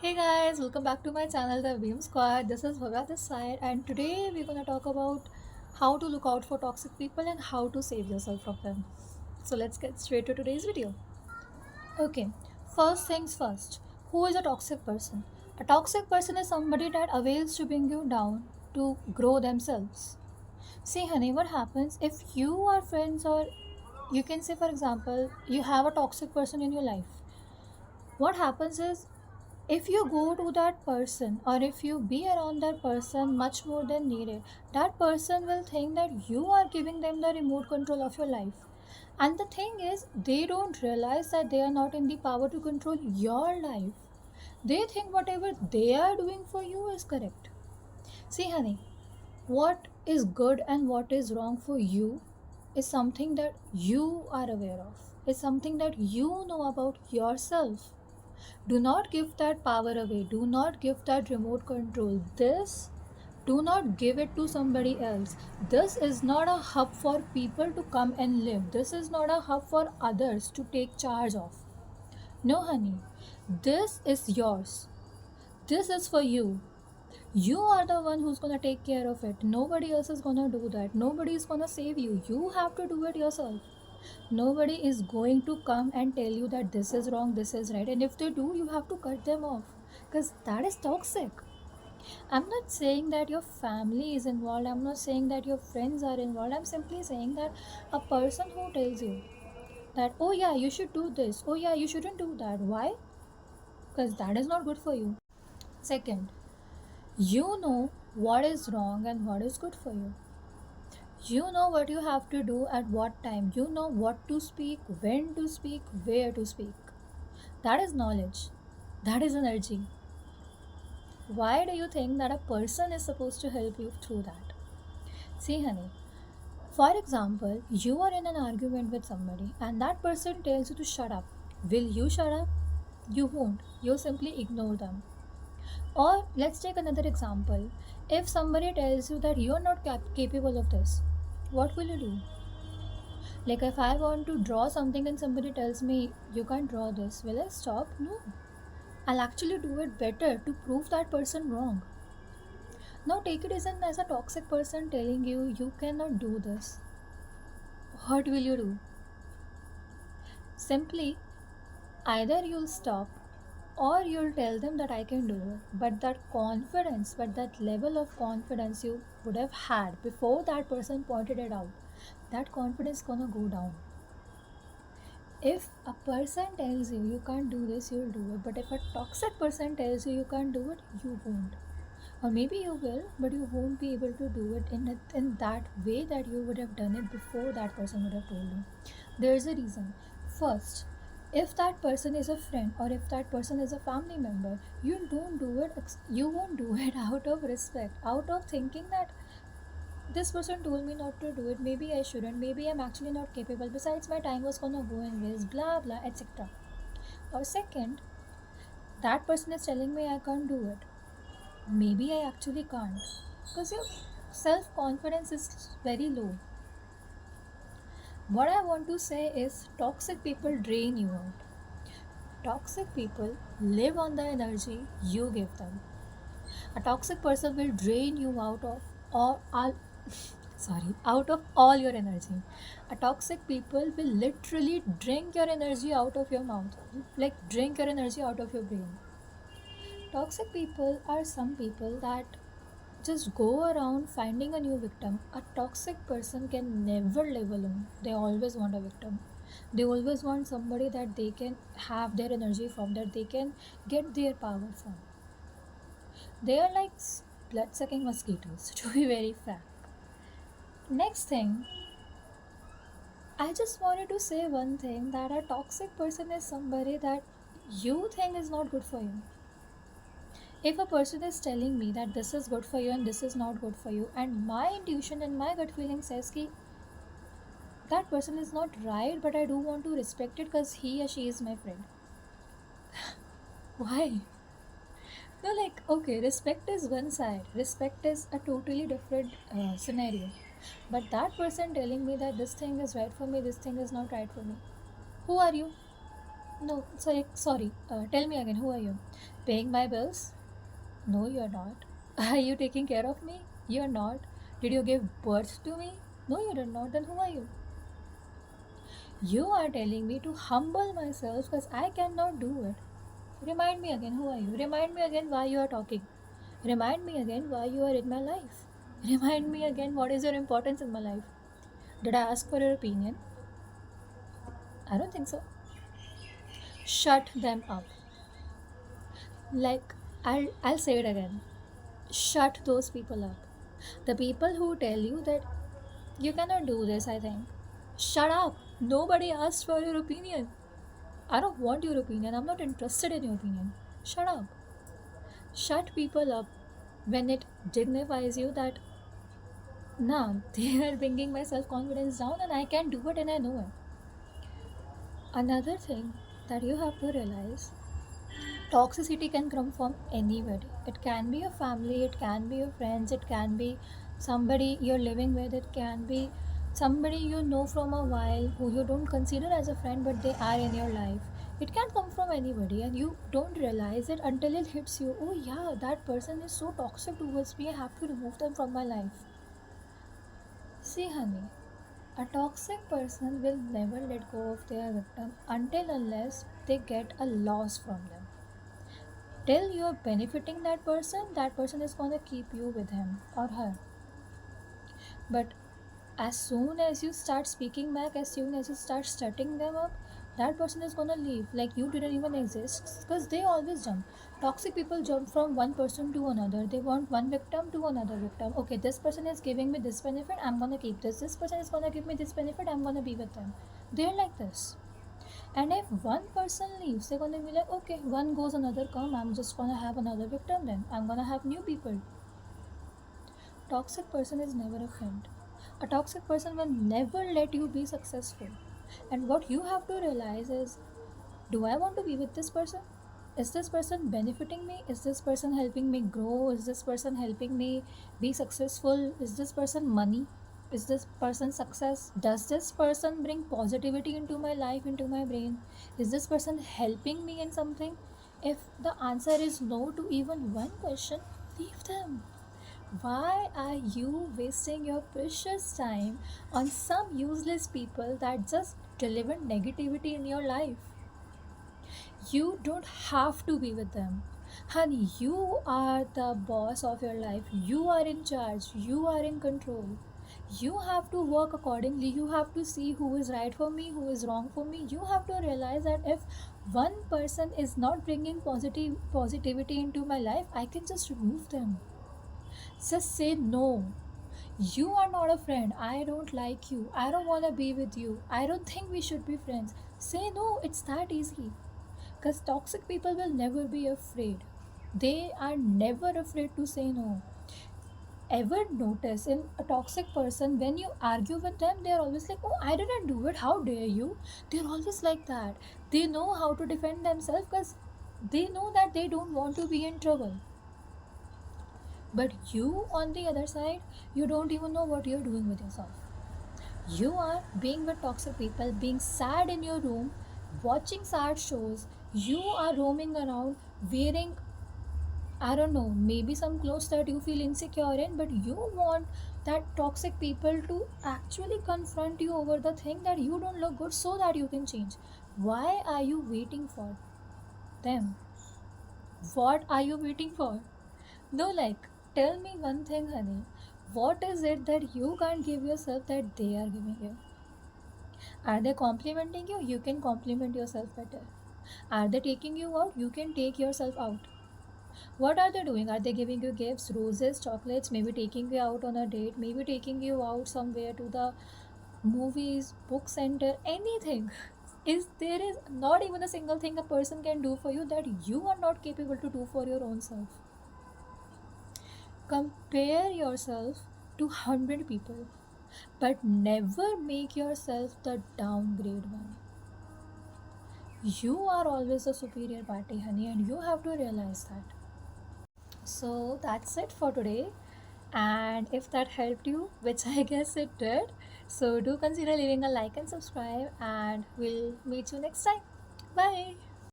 Hey guys, welcome back to my channel, The Beam Squad. This is Bhavya this side, and today we're gonna talk about how to look out for toxic people and how to save yourself from them. So let's get straight to today's video. Okay, first things first. Who is a toxic person? A toxic person is somebody that avails to bring you down to grow themselves. See, honey, what happens if you are friends, or you can say, for example, you have a toxic person in your life? What happens is if you go to that person or if you be around that person much more than needed, that person will think that you are giving them the remote control of your life. And the thing is, they don't realize that they are not in the power to control your life. They think whatever they are doing for you is correct. See, honey, what is good and what is wrong for you is something that you are aware of, is something that you know about yourself. Do not give that power away. Do not give that remote control. This, do not give it to somebody else. This is not a hub for people to come and live. This is not a hub for others to take charge of. No, honey. This is yours. This is for you. You are the one who's gonna take care of it. Nobody else is gonna do that. Nobody is gonna save you. You have to do it yourself. Nobody is going to come and tell you that this is wrong, this is right. And if they do, you have to cut them off because that is toxic. I'm not saying that your family is involved, I'm not saying that your friends are involved. I'm simply saying that a person who tells you that, oh yeah, you should do this, oh yeah, you shouldn't do that. Why? Because that is not good for you. Second, you know what is wrong and what is good for you. You know what you have to do at what time. You know what to speak, when to speak, where to speak. That is knowledge. That is energy. Why do you think that a person is supposed to help you through that? See, honey, for example, you are in an argument with somebody and that person tells you to shut up. Will you shut up? You won't. You'll simply ignore them. Or let's take another example. If somebody tells you that you're not capable of this, what will you do? Like if I want to draw something and somebody tells me you can't draw this, will I stop? No. I'll actually do it better to prove that person wrong. Now take it as a toxic person telling you you cannot do this. What will you do? Simply either you'll stop or you'll tell them that I can do it. But that confidence, but that level of confidence you would have had before that person pointed it out, that confidence gonna go down. If a person tells you you can't do this, you'll do it. But if a toxic person tells you you can't do it, you won't. Or maybe you will, but you won't be able to do it in that way that you would have done it before that person would have told you. There's a reason. First, if that person is a friend or if that person is a family member, you don't do it, you won't do it out of respect, out of thinking that this person told me not to do it, maybe I shouldn't, maybe I'm actually not capable, besides my time was gonna go in waste, blah blah, etc. Or second, that person is telling me I can't do it, maybe I actually can't, because your self confidence is very low. What I want to say is toxic people drain you out. Toxic people live on the energy you give them. A toxic person will drain you all sorry, out of all your energy. A toxic people will literally drink your energy out of your mouth, like drink your energy out of your brain. Toxic people are some people that just go around finding a new victim. A toxic person can never live alone. They always want a victim. They always want somebody that they can have their energy from, that they can get their power from. They are like blood sucking mosquitoes, to be very frank. Next thing, I just wanted to say one thing, that a toxic person is somebody that you think is not good for you. If a person is telling me that this is good for you and this is not good for you, and my intuition and my gut feeling says that that person is not right, but I do want to respect it because he or she is my friend. Why? No, like, okay, respect is one side, respect is a totally different scenario. But that person telling me that this thing is right for me, this thing is not right for me. Who are you? No, sorry. Tell me again, who are you? Paying my bills? No, you're not. Are you taking care of me? You're not. Did you give birth to me? No, you did not. Then who are you? You are telling me to humble myself because I cannot do it. Remind me again, who are you? Remind me again why you are talking. Remind me again why you are in my life. Remind me again what is your importance in my life. Did I ask for your opinion? I don't think so. Shut them up. Like, I'll say it again. Shut those people up. The people who tell you that you cannot do this, I think. Shut up. Nobody asked for your opinion. I don't want your opinion. I'm not interested in your opinion. Shut up. Shut people up when it dignifies you that nah, they are bringing my self confidence down and I can do it and I know it. Another thing that you have to realize, toxicity can come from anybody. It can be your family, it can be your friends, it can be somebody you're living with, it can be somebody you know from a while who you don't consider as a friend but they are in your life. It can come from anybody and you don't realize it until it hits you. Oh, yeah, that person is so toxic towards me, I have to remove them from my life. See, honey, a toxic person will never let go of their victim until unless they get a loss from them. Till you're benefiting that person is gonna keep you with him or her. But as soon as you start speaking back, as soon as you start shutting them up, that person is gonna leave like you didn't even exist because they always jump. Toxic people jump from one person to another. They want one victim to another victim. Okay, this person is giving me this benefit, I'm gonna keep this. This person is gonna give me this benefit, I'm gonna be with them. They're like this. And if one person leaves, they're gonna be like, okay, one goes, another come. I'm just gonna have another victim then. I'm gonna have new people. Toxic person is never a friend. A toxic person will never let you be successful. And what you have to realize is, do I want to be with this person? Is this person benefiting me? Is this person helping me grow? Is this person helping me be successful? Is this person money? Is this person success? Does this person bring positivity into my life, into my brain? Is this person helping me in something? If the answer is no to even one question, leave them. Why are you wasting your precious time on some useless people that just deliver negativity in your life? You don't have to be with them. Honey, you are the boss of your life. You are in charge. You are in control. You have to work accordingly. You have to see who is right for me, who is wrong for me. You have to realize that if one person is not bringing positivity into my life, I can just remove them. Just say no. You are not a friend. I don't like you. I don't want to be with you. I don't think we should be friends. Say no. It's that easy. Because toxic people will never be afraid. They are never afraid to say no. Ever notice in a toxic person when you argue with them, they're always like, oh, I didn't do it. How dare you? They're always like that. They know how to defend themselves because they know that they don't want to be in trouble. But you, on the other side, you don't even know what you're doing with yourself. You are being with toxic people, being sad in your room, watching sad shows. You are roaming around wearing, I don't know, maybe some clothes that you feel insecure in, but you want that toxic people to actually confront you over the thing that you don't look good so that you can change. Why are you waiting for them? What are you waiting for? No, like, tell me one thing, honey. What is it that you can't give yourself that they are giving you? Are they complimenting you? You can compliment yourself better. Are they taking you out? You can take yourself out. What are they doing? Are they giving you gifts, roses, chocolates, maybe taking you out on a date, maybe taking you out somewhere to the movies, book center, anything? Is there is not even a single thing a person can do for you that you are not capable to do for your own self. Compare yourself to 100 people, but never make yourself the downgrade one. You are always the superior party, honey, and you have to realize that. So that's it for today. And if that helped you, which I guess it did, so do consider leaving a like and subscribe, and we'll meet you next time. Bye.